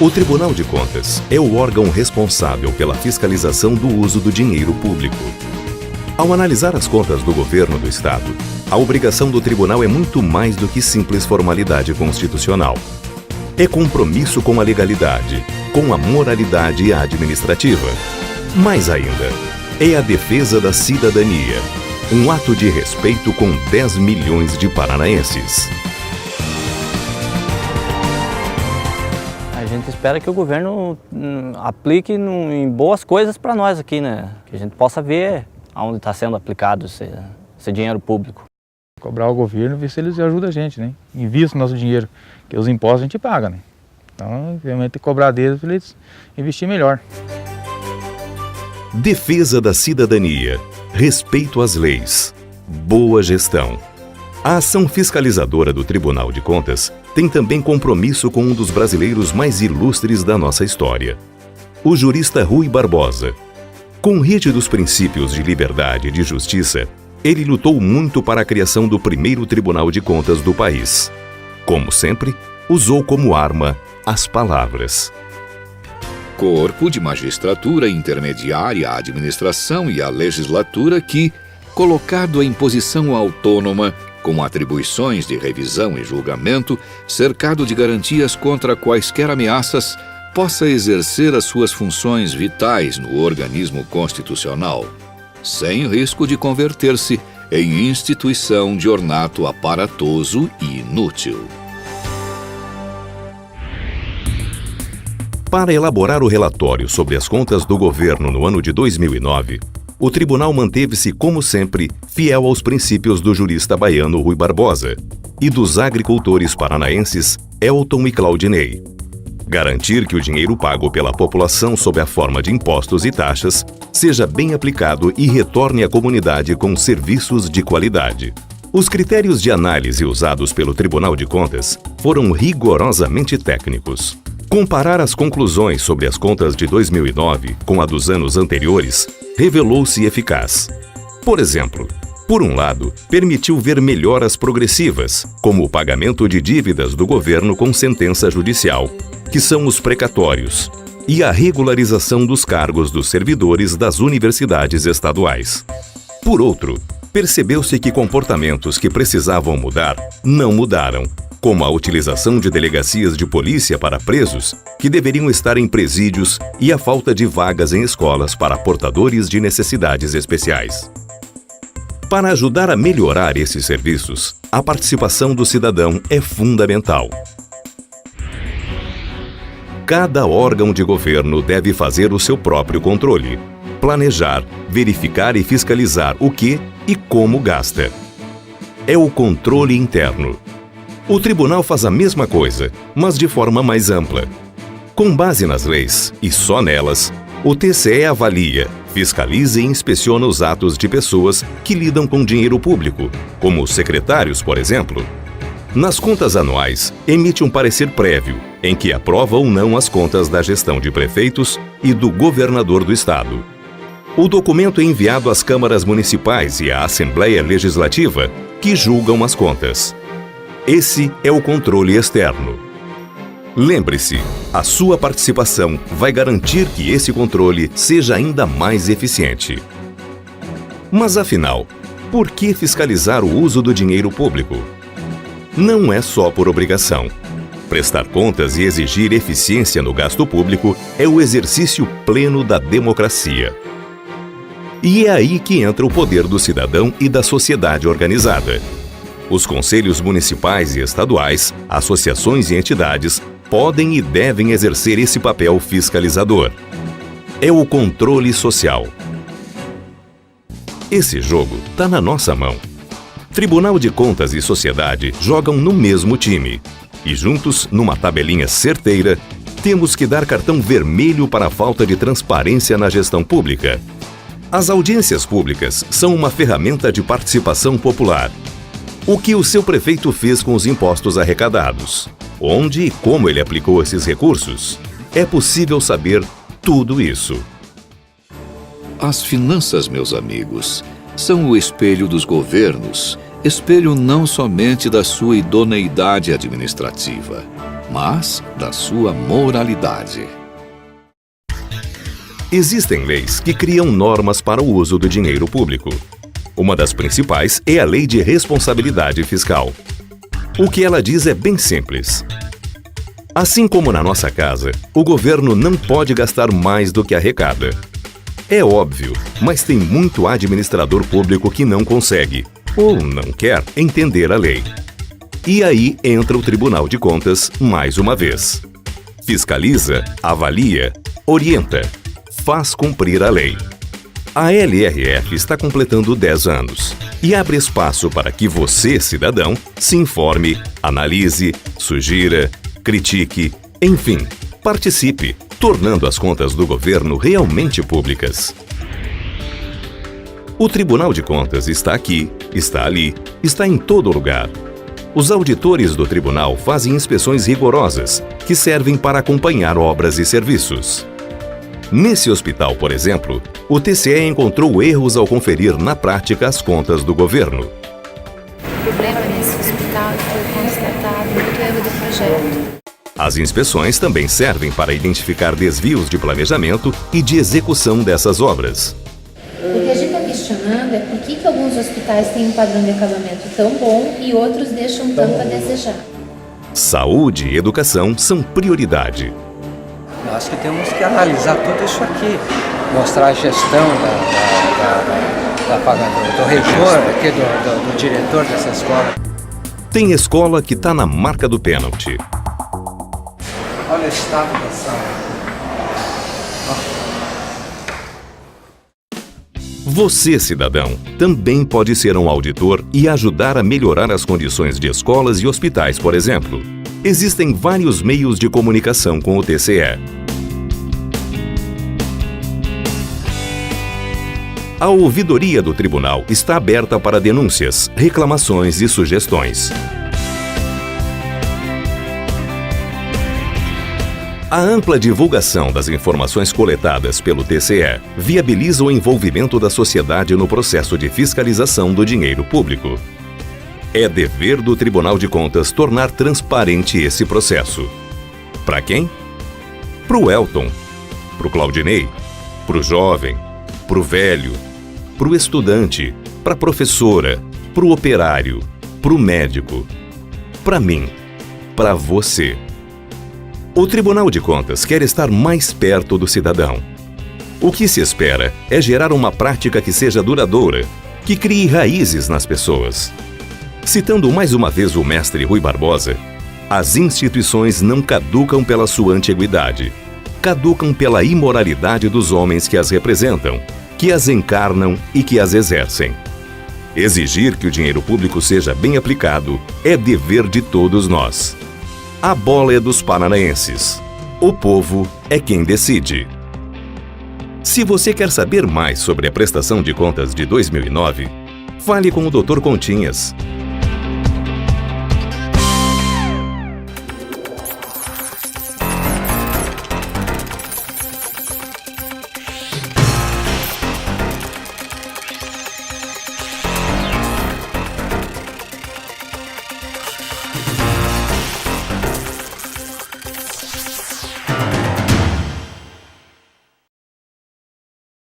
O Tribunal de Contas é o órgão responsável pela fiscalização do uso do dinheiro público. Ao analisar as contas do governo do Estado, a obrigação do tribunal é muito mais do que simples formalidade constitucional. É compromisso com a legalidade, com a moralidade administrativa. Mais ainda, é a defesa da cidadania, um ato de respeito com 10 milhões de paranaenses. A gente espera que o governo aplique em boas coisas para nós aqui, né? Que a gente possa ver onde está sendo aplicado esse dinheiro público. Cobrar o governo e ver se eles ajudam a gente, né? Invista o nosso dinheiro, porque os impostos a gente paga, né? Então, realmente, tem que cobrar deles para eles investir melhor. Defesa da cidadania, respeito às leis, boa gestão. A ação fiscalizadora do Tribunal de Contas tem também compromisso com um dos brasileiros mais ilustres da nossa história, o jurista Rui Barbosa. Com rígidos princípios de liberdade e de justiça, ele lutou muito para a criação do primeiro Tribunal de Contas do país. Como sempre, usou como arma as palavras. Corpo de magistratura intermediária à administração e à legislatura que, colocado em posição autônoma, com atribuições de revisão e julgamento, cercado de garantias contra quaisquer ameaças, possa exercer as suas funções vitais no organismo constitucional, sem risco de converter-se em instituição de ornato aparatoso e inútil. Para elaborar o relatório sobre as contas do governo no ano de 2009, o tribunal manteve-se, como sempre, fiel aos princípios do jurista baiano Rui Barbosa e dos agricultores paranaenses Elton e Claudinei. Garantir que o dinheiro pago pela população sob a forma de impostos e taxas seja bem aplicado e retorne à comunidade com serviços de qualidade. Os critérios de análise usados pelo Tribunal de Contas foram rigorosamente técnicos. Comparar as conclusões sobre as contas de 2009 com a dos anos anteriores revelou-se eficaz. Por exemplo, por um lado, permitiu ver melhoras progressivas, como o pagamento de dívidas do governo com sentença judicial, que são os precatórios, e a regularização dos cargos dos servidores das universidades estaduais. Por outro, percebeu-se que comportamentos que precisavam mudar não mudaram, como a utilização de delegacias de polícia para presos que deveriam estar em presídios e a falta de vagas em escolas para portadores de necessidades especiais. Para ajudar a melhorar esses serviços, a participação do cidadão é fundamental. Cada órgão de governo deve fazer o seu próprio controle, planejar, verificar e fiscalizar o que e como gasta. É o controle interno. O tribunal faz a mesma coisa, mas de forma mais ampla. Com base nas leis, e só nelas, o TCE avalia, fiscaliza e inspeciona os atos de pessoas que lidam com dinheiro público, como secretários, por exemplo. Nas contas anuais, emite um parecer prévio, em que aprova ou não as contas da gestão de prefeitos e do governador do estado. O documento é enviado às câmaras municipais e à Assembleia Legislativa, que julgam as contas. Esse é o controle externo. Lembre-se, a sua participação vai garantir que esse controle seja ainda mais eficiente. Mas afinal, por que fiscalizar o uso do dinheiro público? Não é só por obrigação. Prestar contas e exigir eficiência no gasto público é o exercício pleno da democracia. E é aí que entra o poder do cidadão e da sociedade organizada. Os conselhos municipais e estaduais, associações e entidades podem e devem exercer esse papel fiscalizador. É o controle social. Esse jogo está na nossa mão. Tribunal de Contas e sociedade jogam no mesmo time. E juntos, numa tabelinha certeira, temos que dar cartão vermelho para a falta de transparência na gestão pública. As audiências públicas são uma ferramenta de participação popular. O que o seu prefeito fez com os impostos arrecadados? Onde e como ele aplicou esses recursos? É possível saber tudo isso. As finanças, meus amigos, são o espelho dos governos, espelho não somente da sua idoneidade administrativa, mas da sua moralidade. Existem leis que criam normas para o uso do dinheiro público. Uma das principais é a Lei de Responsabilidade Fiscal. O que ela diz é bem simples. Assim como na nossa casa, o governo não pode gastar mais do que arrecada. É óbvio, mas tem muito administrador público que não consegue, ou não quer, entender a lei. E aí entra o Tribunal de Contas mais uma vez. Fiscaliza, avalia, orienta, faz cumprir a lei. A LRF está completando 10 anos e abre espaço para que você, cidadão, se informe, analise, sugira, critique, enfim, participe, tornando as contas do governo realmente públicas. O Tribunal de Contas está aqui, está ali, está em todo lugar. Os auditores do tribunal fazem inspeções rigorosas, que servem para acompanhar obras e serviços. Nesse hospital, por exemplo, o TCE encontrou erros ao conferir na prática as contas do governo. O problema nesse hospital foi constatado muito erro do projeto. As inspeções também servem para identificar desvios de planejamento e de execução dessas obras. O que a gente está questionando é por que alguns hospitais têm um padrão de acabamento tão bom e outros deixam tanto a desejar. Saúde e educação são prioridade. Nós que temos que analisar tudo isso aqui, mostrar a gestão do reitor, aqui, do diretor dessa escola. Tem escola que está na marca do pênalti. Olha o estado da sala. Você, cidadão, também pode ser um auditor e ajudar a melhorar as condições de escolas e hospitais, por exemplo. Existem vários meios de comunicação com o TCE. A ouvidoria do tribunal está aberta para denúncias, reclamações e sugestões. A ampla divulgação das informações coletadas pelo TCE viabiliza o envolvimento da sociedade no processo de fiscalização do dinheiro público. É dever do Tribunal de Contas tornar transparente esse processo. Para quem? Para o Elton, para o Claudinei, para o jovem, para o velho, para o estudante, para a professora, para o operário, para o médico, para mim, para você. O Tribunal de Contas quer estar mais perto do cidadão. O que se espera é gerar uma prática que seja duradoura, que crie raízes nas pessoas. Citando mais uma vez o mestre Rui Barbosa, as instituições não caducam pela sua antiguidade, caducam pela imoralidade dos homens que as representam, que as encarnam e que as exercem. Exigir que o dinheiro público seja bem aplicado é dever de todos nós. A bola é dos paranaenses. O povo é quem decide. Se você quer saber mais sobre a prestação de contas de 2009, fale com o Dr. Continhas.